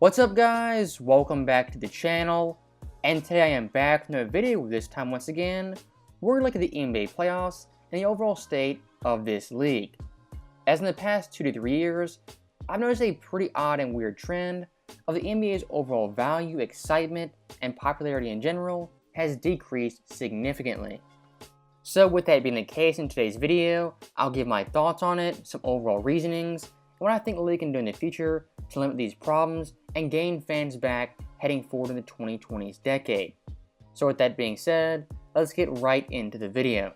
What's up guys, welcome back to the channel, and today I am back with another video. This time once again, we're going to look at the NBA playoffs and the overall state of this league. As in the past 2 to 3 years, I've noticed a pretty odd and weird trend of the NBA's overall value, excitement, and popularity in general has decreased significantly. So with that being the case, in today's video, I'll give my thoughts on it, some overall reasonings, and what I think the league can do in the future to limit these problems and gain fans back heading forward in the 2020s decade. So with that being said, let's get right into the video.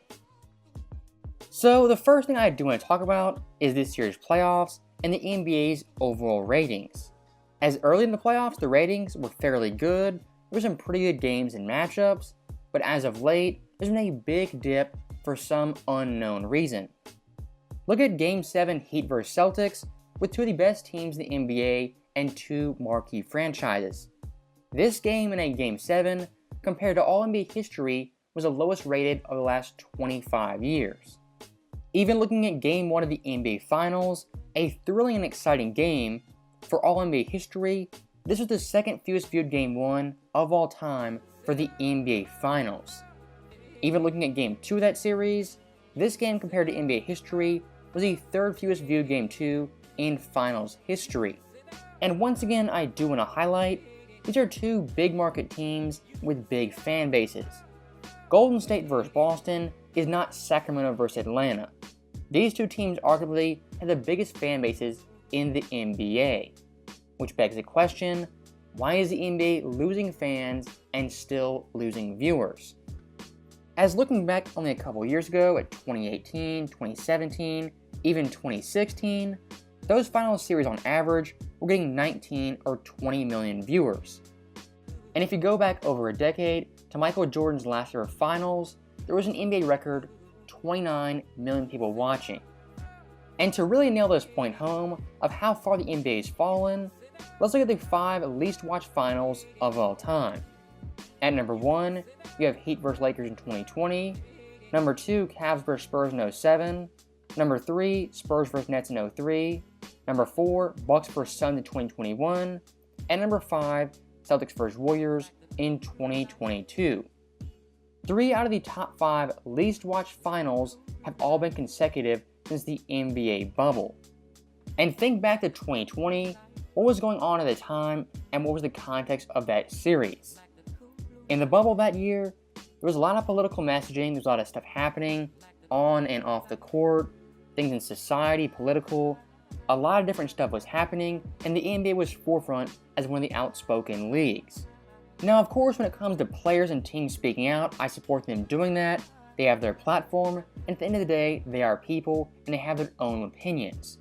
So the first thing I do want to talk about is this year's playoffs and the NBA's overall ratings. As early in the playoffs, the ratings were fairly good. There were some pretty good games and matchups, but as of late, there's been a big dip for some unknown reason. Look at Game 7 Heat vs Celtics with two of the best teams in the NBA and two marquee franchises. This game in a Game 7, compared to all NBA history, was the lowest rated of the last 25 years. Even looking at Game 1 of the NBA Finals, a thrilling and exciting game, for all NBA history, this was the second fewest viewed Game 1 of all time for the NBA Finals. Even looking at Game 2 of that series, this game compared to NBA history was the third fewest viewed Game 2 in Finals history. And once again, I do want to highlight, these are two big market teams with big fan bases. Golden State vs Boston is not Sacramento vs Atlanta. These two teams arguably have the biggest fan bases in the NBA, which begs the question, why is the NBA losing fans and still losing viewers? As looking back only a couple years ago at 2018, 2017, even 2016, those final series on average were getting 19 or 20 million viewers. And if you go back over a decade to Michael Jordan's last year of finals, there was an NBA record 29 million people watching. And to really nail this point home of how far the NBA has fallen, let's look at the 5 least watched finals of all time. At number 1, you have Heat vs Lakers in 2020. Number 2, Cavs vs Spurs in 07. Number 3, Spurs vs Nets in 03. Number 4, Bucks vs Suns in 2021. And number 5, Celtics vs Warriors in 2022. 3 out of the top 5 least watched finals have all been consecutive since the NBA bubble. And think back to 2020, what was going on at the time and what was the context of that series? In the bubble that year, there was a lot of political messaging, there was a lot of stuff happening on and off the court, things in society, political, a lot of different stuff was happening, and the NBA was forefront as one of the outspoken leagues. Now, of course, when it comes to players and teams speaking out, I support them doing that. They have their platform, and at the end of the day, they are people, and they have their own opinions.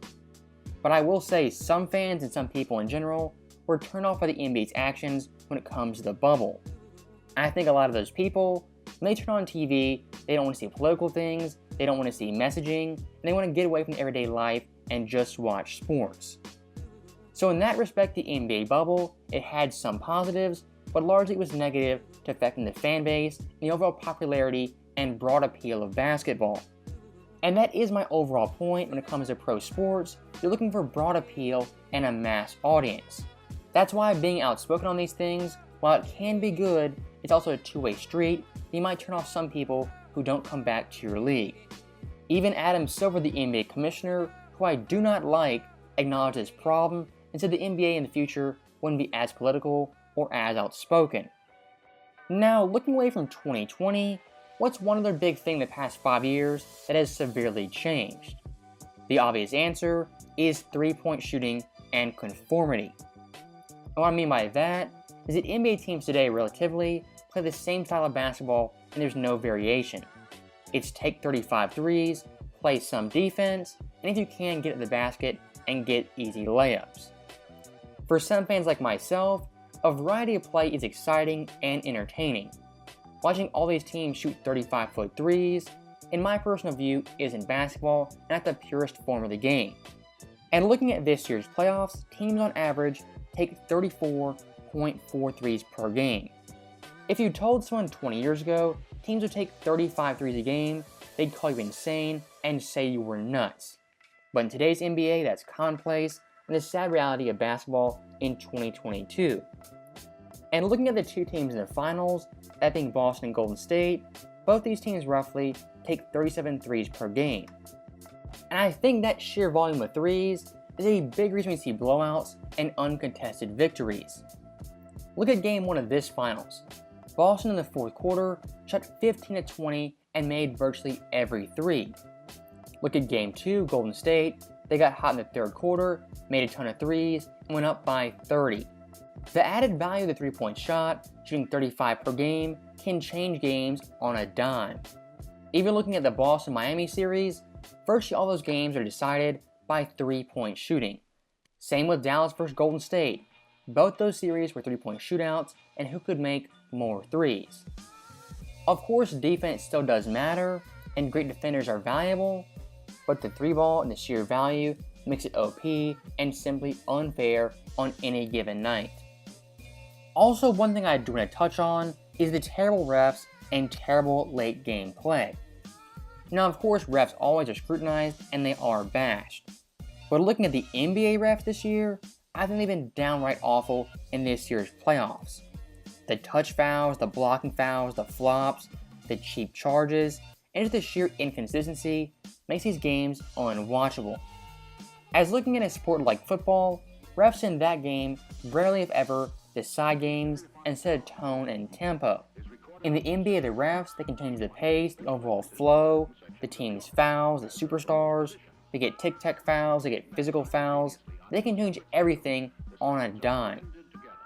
But I will say, some fans and some people in general were turned off by the NBA's actions when it comes to the bubble. I think a lot of those people, when they turn on TV, they don't want to see political things, they don't want to see messaging, and they want to get away from everyday life and just watch sports. So in that respect, the NBA bubble, it had some positives, but largely it was negative to affecting the fan base, and the overall popularity and broad appeal of basketball. And that is my overall point when it comes to pro sports. You're looking for broad appeal and a mass audience. That's why being outspoken on these things, while it can be good, it's also a two-way street. You might turn off some people who don't come back to your league. Even Adam Silver, the NBA commissioner, who I do not like, acknowledged this problem and said the NBA in the future wouldn't be as political or as outspoken. Now, looking away from 2020, what's one other big thing the past 5 years that has severely changed? The obvious answer is three-point shooting and conformity. And what I mean by that is that NBA teams today relatively play the same style of basketball and there's no variation. It's take 35 threes, play some defense, and if you can, get at the basket and get easy layups. For some fans like myself, a variety of play is exciting and entertaining. Watching all these teams shoot 35-foot threes, in my personal view, isn't basketball and not the purest form of the game. And looking at this year's playoffs, teams on average take 34.4 threes per game. If you told someone 20 years ago teams would take 35 threes a game, they'd call you insane and say you were nuts. But in today's NBA, that's commonplace, and the sad reality of basketball in 2022. And looking at the two teams in the finals, that being Boston and Golden State, both these teams roughly take 37 threes per game. And I think that sheer volume of threes is a big reason we see blowouts and uncontested victories. Look at game 1 of this finals. Boston in the fourth quarter shot 15 of 20 and made virtually every three. Look at game 2, Golden State. They got hot in the third quarter, made a ton of threes, and went up by 30. The added value of the three-point shot, shooting 35 per game, can change games on a dime. Even looking at the Boston-Miami series, virtually all those games are decided by three-point shooting. Same with Dallas vs. Golden State. Both those series were three-point shootouts and who could make more threes. Of course, defense still does matter, and great defenders are valuable, but the three ball and the sheer value makes it OP and simply unfair on any given night. Also, one thing I do want to touch on is the terrible refs and terrible late game play. Now, of course, refs always are scrutinized and they are bashed. But looking at the NBA refs this year, I think they've been downright awful in this year's playoffs. The touch fouls, the blocking fouls, the flops, the cheap charges, and just the sheer inconsistency makes these games unwatchable. As looking at a sport like football, refs in that game rarely if ever decide games and set a tone and tempo. In the NBA, the refs, they can change the pace, the overall flow, the team's fouls, the superstars, they get tic-tac fouls, they get physical fouls, they can change everything on a dime.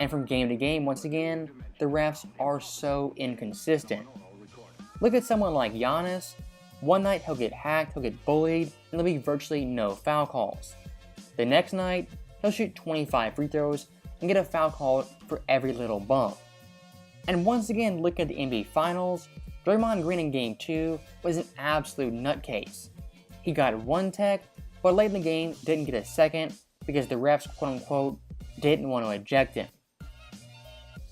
And from game to game, once again, the refs are so inconsistent. Look at someone like Giannis. One night he'll get hacked, he'll get bullied, and there'll be virtually no foul calls. The next night, he'll shoot 25 free throws and get a foul called for every little bump. And once again, looking at the NBA Finals, Draymond Green in Game 2 was an absolute nutcase. He got one tech, but late in the game didn't get a second because the refs quote-unquote didn't want to eject him.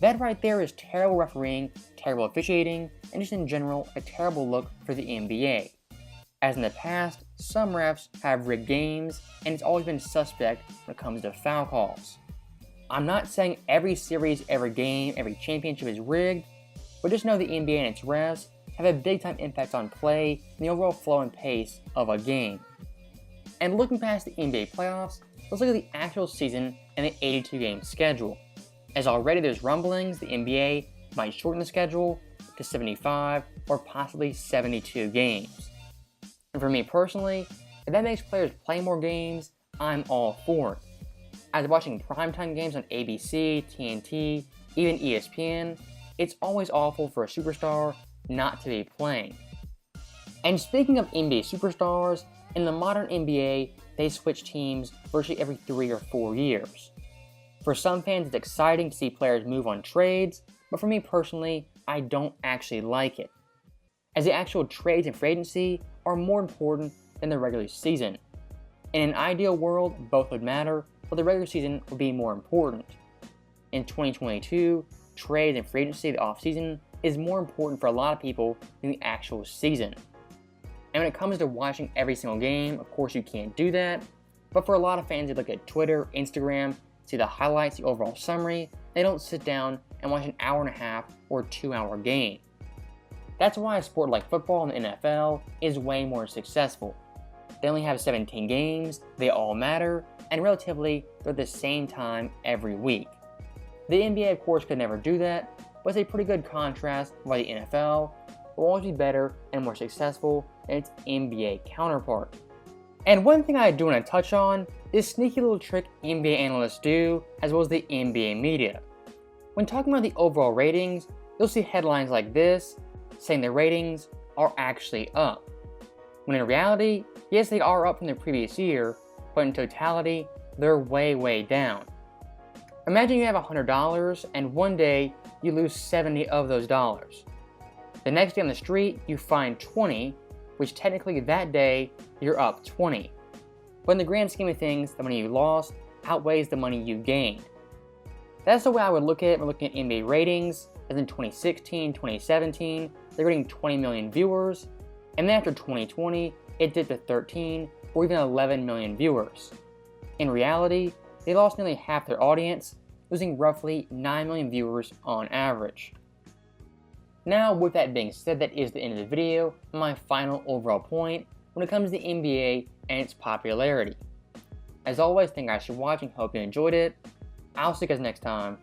That right there is terrible refereeing, terrible officiating, and just in general a terrible look for the NBA. As in the past, some refs have rigged games, and it's always been suspect when it comes to foul calls. I'm not saying every series, every game, every championship is rigged, but just know the NBA and its refs have a big time impact on play and the overall flow and pace of a game. And looking past the NBA playoffs, let's look at the actual season and the 82 game schedule. As already there's rumblings, the NBA might shorten the schedule to 75 or possibly 72 games. And for me personally, if that makes players play more games, I'm all for it. As watching primetime games on ABC, TNT, even ESPN, it's always awful for a superstar not to be playing. And speaking of NBA superstars, in the modern NBA, they switch teams virtually every 3 or 4 years. For some fans, it's exciting to see players move on trades, but for me personally, I don't actually like it. As the actual trades and free agency are more important than the regular season. In an ideal world, both would matter, but the regular season would be more important. In 2022, trades and free agency, the offseason, is more important for a lot of people than the actual season. And when it comes to watching every single game, of course you can't do that, but for a lot of fans, they look at Twitter, Instagram, see the highlights, the overall summary, they don't sit down and watch an hour and a half or 2 hour game. That's why a sport like football in the NFL is way more successful. They only have 17 games, they all matter, and relatively they're the same time every week. The NBA of course could never do that, but it's a pretty good contrast why the NFL will always be better and more successful than its NBA counterpart. And one thing I do want to touch on is a sneaky little trick NBA analysts do, as well as the NBA media. When talking about the overall ratings, you'll see headlines like this, saying the ratings are actually up. When in reality, yes they are up from the previous year, but in totality, they're way down. Imagine you have $100 and one day you lose 70 of those dollars. The next day on the street, you find 20, which technically that day, you're up 20. But in the grand scheme of things, the money you lost outweighs the money you gained. That's the way I would look at it when looking at NBA ratings, as in 2016, 2017, they're getting 20 million viewers, and then after 2020, it dipped to 13 or even 11 million viewers. In reality, they lost nearly half their audience, losing roughly 9 million viewers on average. Now, with that being said, that is the end of the video, my final overall point when it comes to the NBA and its popularity. As always, thank you guys for watching, hope you enjoyed it. I'll see you guys next time.